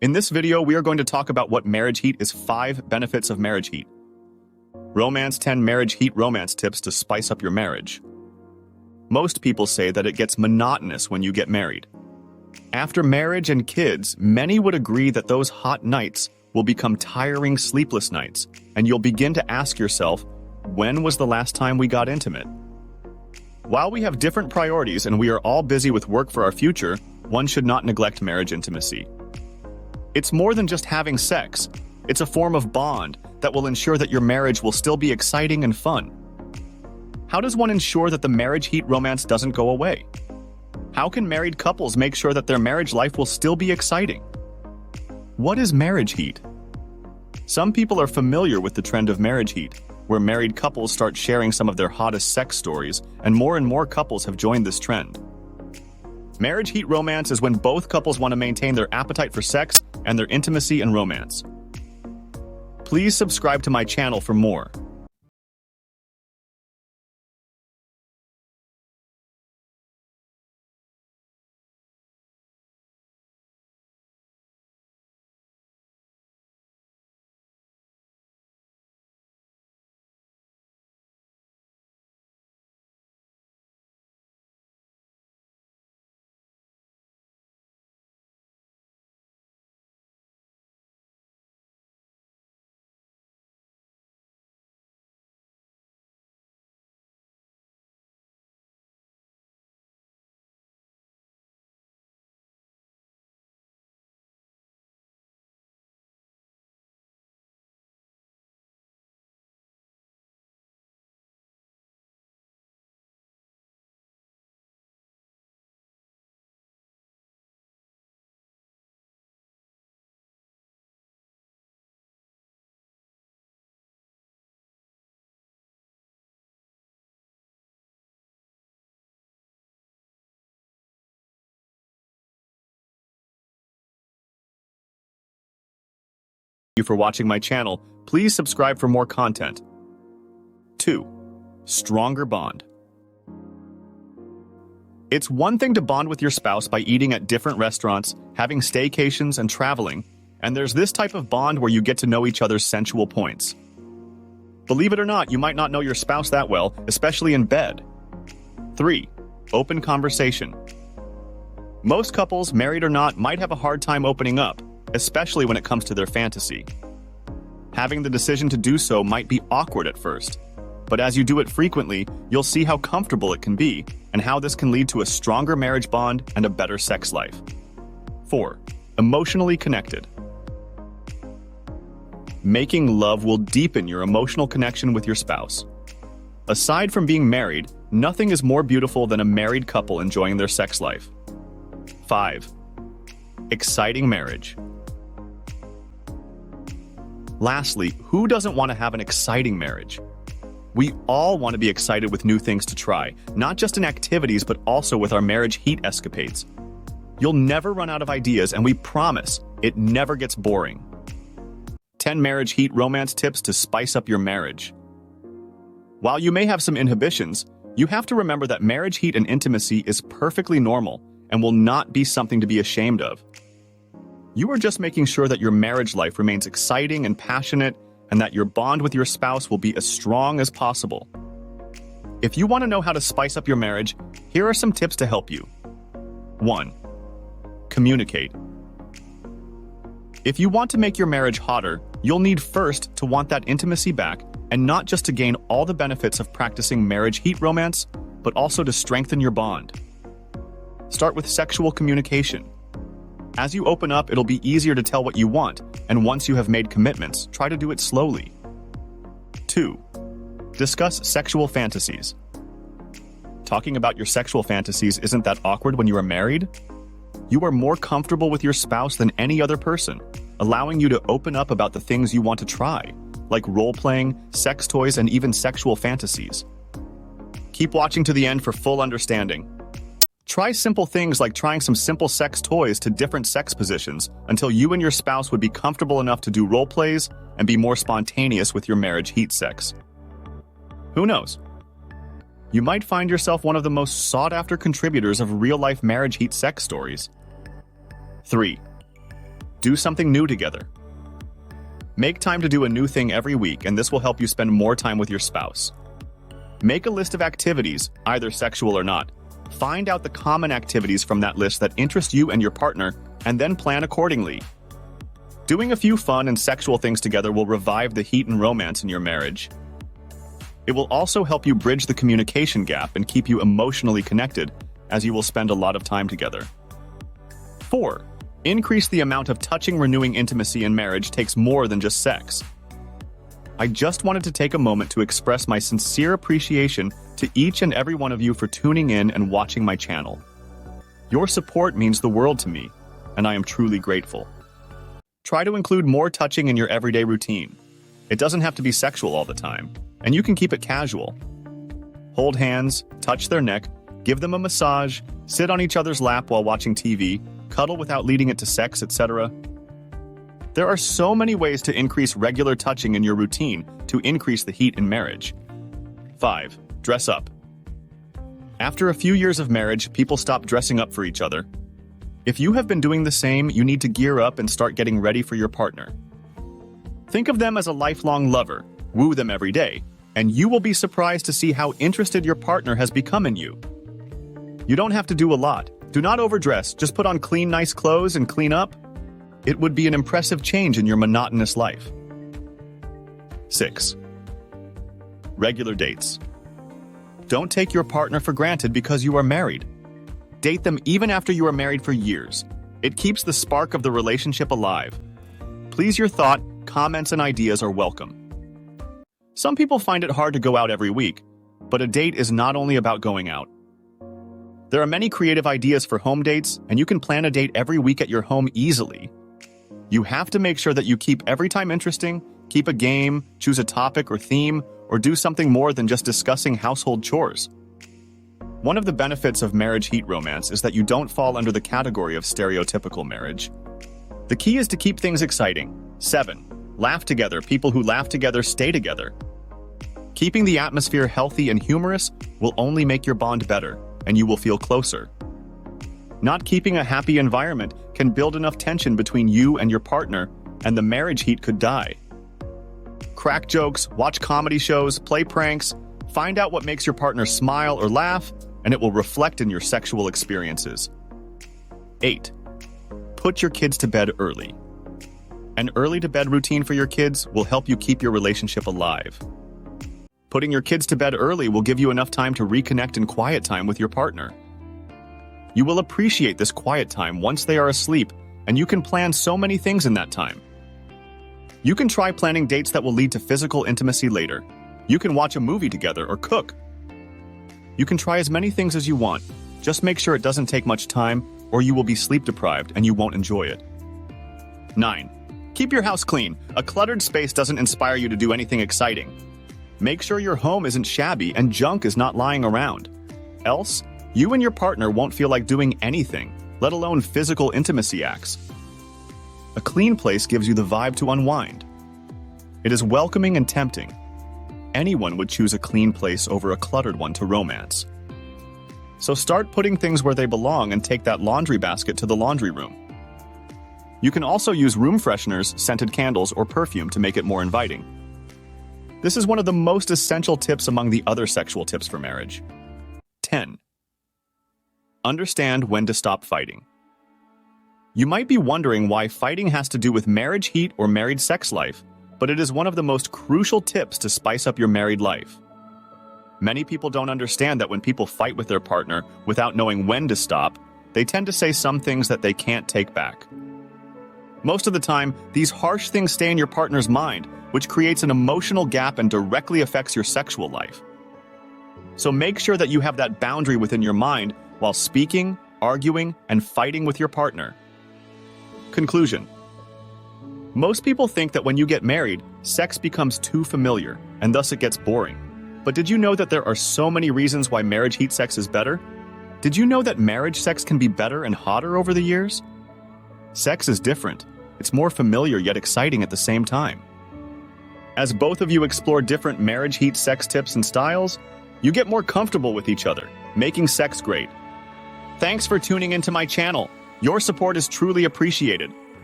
In this video, we are going to talk about what marriage heat is 5 benefits of marriage heat. Romance 10 marriage heat romance tips to spice up your marriage. Most people say that it gets monotonous when you get married. After marriage and kids, many would agree that those hot nights will become tiring, sleepless nights, and you'll begin to ask yourself, when was the last time we got intimate? While we have different priorities and we are all busy with work for our future, one should not neglect marriage intimacy. It's more than just having sex. It's a form of bond that will ensure that your marriage will still be exciting and fun. How does one ensure that the marriage heat romance doesn't go away? How can married couples make sure that their marriage life will still be exciting? What is marriage heat? Some people are familiar with the trend of marriage heat, where married couples start sharing some of their hottest sex stories, and more couples have joined this trend. Marriage heat romance is when both couples want to maintain their appetite for sex and their intimacy and romance. Please subscribe to my channel for more. Thank you for watching my channel. Please subscribe for more content. 2. Stronger bond. It's one thing to bond with your spouse by eating at different restaurants, having staycations, and traveling, and there's this type of bond where you get to know each other's sensual points. Believe it or not, you might not know your spouse that well, especially in bed. 3. Open conversation. Most couples, married or not, might have a hard time opening up, especially when it comes to their fantasy. Having the decision to do so might be awkward at first, but as you do it frequently, you'll see how comfortable it can be and how this can lead to a stronger marriage bond and a better sex life. 4. Emotionally connected. Making love will deepen your emotional connection with your spouse. Aside from being married, nothing is more beautiful than a married couple enjoying their sex life. 5. Exciting marriage. Lastly, who doesn't want to have an exciting marriage? We all want to be excited with new things to try, not just in activities, but also with our marriage heat escapades. You'll never run out of ideas, and we promise it never gets boring. 10 marriage heat romance tips to spice up your marriage. While you may have some inhibitions, you have to remember that marriage heat and intimacy is perfectly normal and will not be something to be ashamed of. You are just making sure that your marriage life remains exciting and passionate, and that your bond with your spouse will be as strong as possible. If you want to know how to spice up your marriage, here are some tips to help you. 1. Communicate. If you want to make your marriage hotter, you'll need first to want that intimacy back, and not just to gain all the benefits of practicing marriage heat romance, but also to strengthen your bond. Start with sexual communication. As you open up, it'll be easier to tell what you want, and once you have made commitments, try to do it slowly. 2. Discuss sexual fantasies. Talking about your sexual fantasies isn't that awkward when you are married. You are more comfortable with your spouse than any other person, allowing you to open up about the things you want to try, like role-playing, sex toys, and even sexual fantasies. Keep watching to the end for full understanding. Try simple things like trying some simple sex toys to different sex positions until you and your spouse would be comfortable enough to do role plays and be more spontaneous with your marriage heat sex. Who knows? You might find yourself one of the most sought-after contributors of real-life marriage heat sex stories. 3. Do something new together. Make time to do a new thing every week, and this will help you spend more time with your spouse. Make a list of activities, either sexual or not. Find out the common activities from that list that interest you and your partner, and then plan accordingly. Doing a few fun and sexual things together will revive the heat and romance in your marriage. It will also help you bridge the communication gap and keep you emotionally connected, as you will spend a lot of time together. 4. Increase the amount of touching. Renewing intimacy in marriage takes more than just sex. I just wanted to take a moment to express my sincere appreciation to each and every one of you for tuning in and watching my channel. Your support means the world to me, and I am truly grateful. Try to include more touching in your everyday routine. It doesn't have to be sexual all the time, and you can keep it casual. Hold hands, touch their neck, give them a massage, sit on each other's lap while watching TV, cuddle without leading it to sex, etc. There are so many ways to increase regular touching in your routine to increase the heat in marriage. 5. Dress up. After a few years of marriage, people stop dressing up for each other. If you have been doing the same, you need to gear up and start getting ready for your partner. Think of them as a lifelong lover, woo them every day, and you will be surprised to see how interested your partner has become in you. You don't have to do a lot. Do not overdress, just put on clean, nice clothes and clean up. It would be an impressive change in your monotonous life. 6. Regular dates. Don't take your partner for granted because you are married. Date them even after you are married for years. It keeps the spark of the relationship alive. Please your thought, comments, and ideas are welcome. Some people find it hard to go out every week, but a date is not only about going out. There are many creative ideas for home dates, and you can plan a date every week at your home easily. You have to make sure that you keep every time interesting, keep a game, choose a topic or theme, or do something more than just discussing household chores. One of the benefits of marriage heat romance is that you don't fall under the category of stereotypical marriage. The key is to keep things exciting. 7. Laugh together. People who laugh together stay together. Keeping the atmosphere healthy and humorous will only make your bond better, and you will feel closer. Not keeping a happy environment can build enough tension between you and your partner, and the marriage heat could die. Crack jokes, watch comedy shows, play pranks, find out what makes your partner smile or laugh, and it will reflect in your sexual experiences. 8. Put your kids to bed early. An early-to-bed routine for your kids will help you keep your relationship alive. Putting your kids to bed early will give you enough time to reconnect in quiet time with your partner. You will appreciate this quiet time once they are asleep, and you can plan so many things in that time. You can try planning dates that will lead to physical intimacy later. You can watch a movie together or cook. You can try as many things as you want. Just make sure it doesn't take much time, or you will be sleep-deprived and you won't enjoy it. 9. Keep your house clean. A cluttered space doesn't inspire you to do anything exciting. Make sure your home isn't shabby and junk is not lying around. Else, you and your partner won't feel like doing anything, let alone physical intimacy acts. A clean place gives you the vibe to unwind. It is welcoming and tempting. Anyone would choose a clean place over a cluttered one to romance. So start putting things where they belong and take that laundry basket to the laundry room. You can also use room fresheners, scented candles, or perfume to make it more inviting. This is one of the most essential tips among the other sexual tips for marriage. 10. Understand when to stop fighting. You might be wondering why fighting has to do with marriage heat or married sex life, but it is one of the most crucial tips to spice up your married life. Many people don't understand that when people fight with their partner without knowing when to stop, they tend to say some things that they can't take back. Most of the time, these harsh things stay in your partner's mind, which creates an emotional gap and directly affects your sexual life. So make sure that you have that boundary within your mind while speaking, arguing, and fighting with your partner. Conclusion. Most people think that when you get married, sex becomes too familiar, and thus it gets boring. But did you know that there are so many reasons why marriage heat sex is better? Did you know that marriage sex can be better and hotter over the years? Sex is different. It's more familiar yet exciting at the same time. As both of you explore different marriage heat sex tips and styles, you get more comfortable with each other, making sex great. Thanks for tuning into my channel. Your support is truly appreciated.